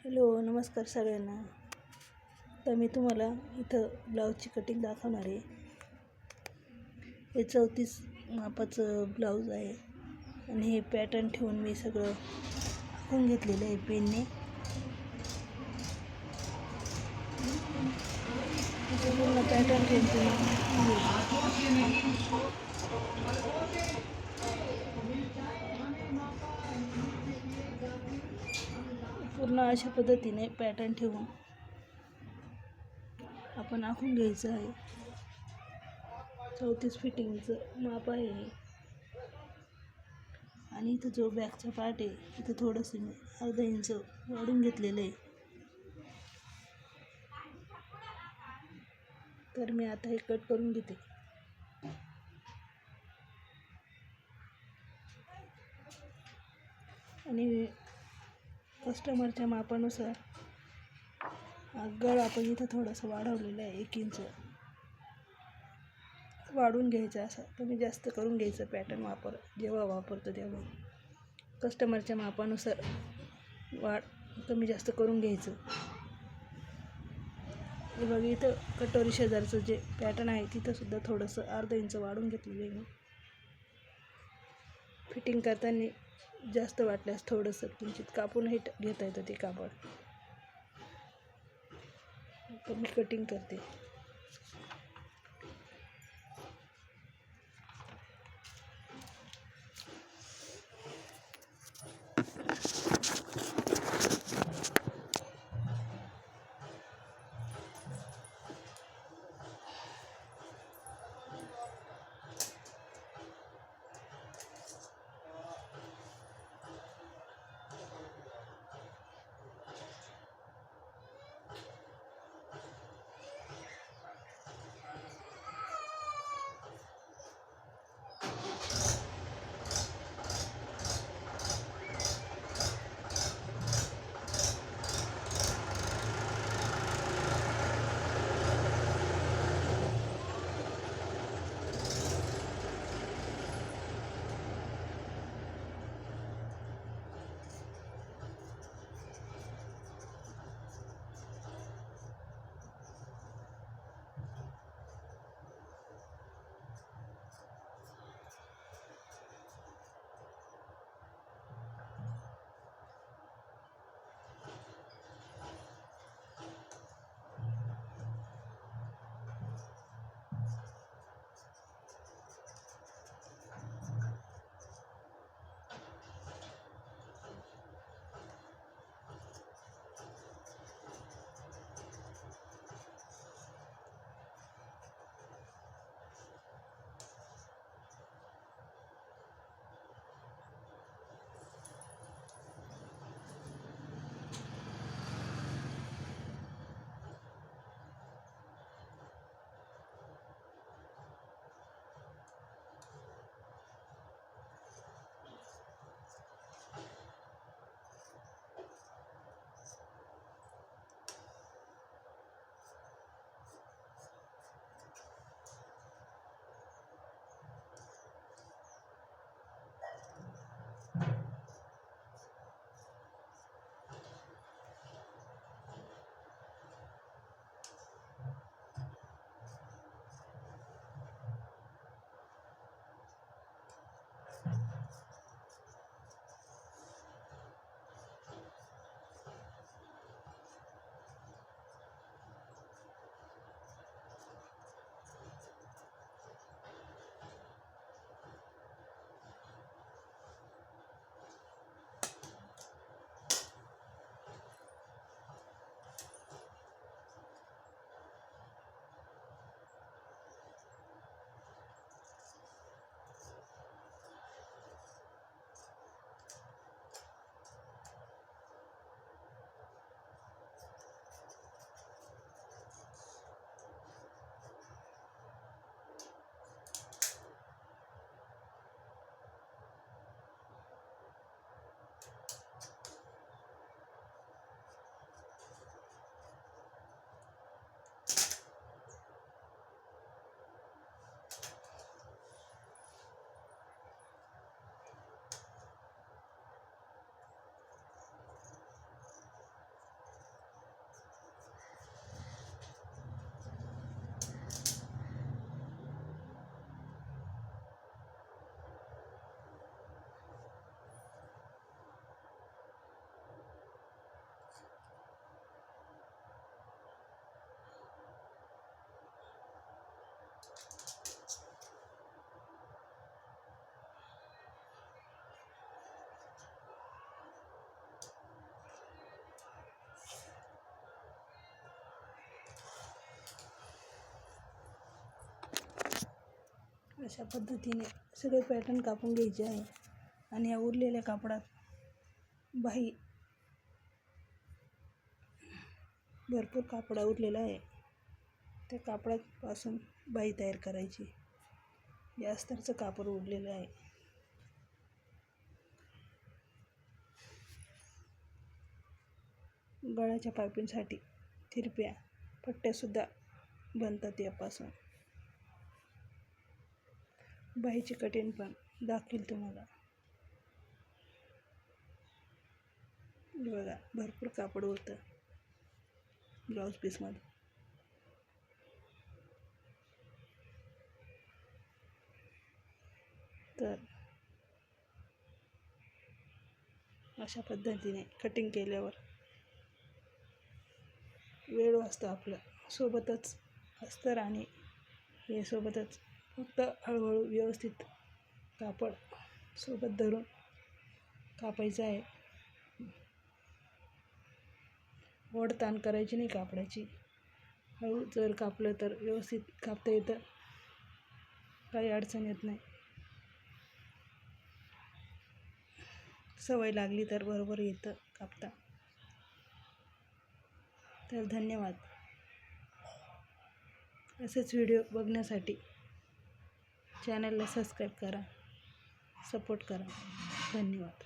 Hello, नमस्कार सगळ्यांना. तर मी तुम्हाला इथं ब्लाऊजची कटिंग दाखवणार आहे. हे 34 मापाचं ब्लाऊज आहे आणि हे पॅटर्न ठेवून मी सगळं आखून घेतलेलं आहे पेनने. पूर्ण पॅटर्न ठेवून पूर्ण अशा पद्धतीने पॅटर्न ठेवून आपण आखून घ्यायचं आहे. 34 फिटिंगचं माप आहे आणि इथं जो बॅकचा पार्ट आहे इथं थोडंसं मी अर्धा इंच वाढून घेतलेलं आहे. तर मी आता हे कट करून घेते. आणि कस्टमरच्या मापानुसार गळा आपण इथं थोडंसं वाढवलेलं आहे, 1 इंच वाढून घ्यायचं. असं कमी जास्त करून घ्यायचं पॅटर्न जेव्हा वापरतो तेव्हा कस्टमरच्या मापानुसार कमी जास्त करून घ्यायचं. हे बघा, इथं कटोरी शेजारचं जे पॅटर्न आहे तिथंसुद्धा थोडंसं अर्धा इंच वाढून घेतलेलं आहे. फिटिंग करताना जास्त वाटल्यास थोडंसं किंचित कापूनही घेता येतं ते कापड. तर मी कटिंग करते. अशा पद्धतीने सगळे पॅटर्न कापून घ्यायचे आहे आणि या उरलेल्या कापडात बाही भरपूर कापड उरलेला आहे, त्या कापडापासून बाही तयार करायची. हे अस्तरचं कापड उरलेलं आहे. गळ्याच्या पायपिंगसाठी तिरप्या पट्ट्यासुद्धा बनतात यापासून. बाहीची कटिंग पण दाखवेल तुम्हाला. बघा भरपूर कापड होतं ब्लाऊज पीसमध्ये. तर अशा पद्धतीने कटिंग केल्यावर वेळ वाचतो आपलं. सोबतच अस्तर आणि हे सोबतच फक्त हळूहळू व्यवस्थित कापड सोबत धरून कापायचं आहे. ओढताण करायची नाही कापडाची. हळू जर कापलं तर व्यवस्थित कापता येतं, काही अडचण येत नाही. सवय लागली तर बरोबर येतं कापता. तर धन्यवाद. असेच व्हिडिओ बघण्यासाठी चॅनलला सबस्क्राईब करा, सपोर्ट करा. धन्यवाद.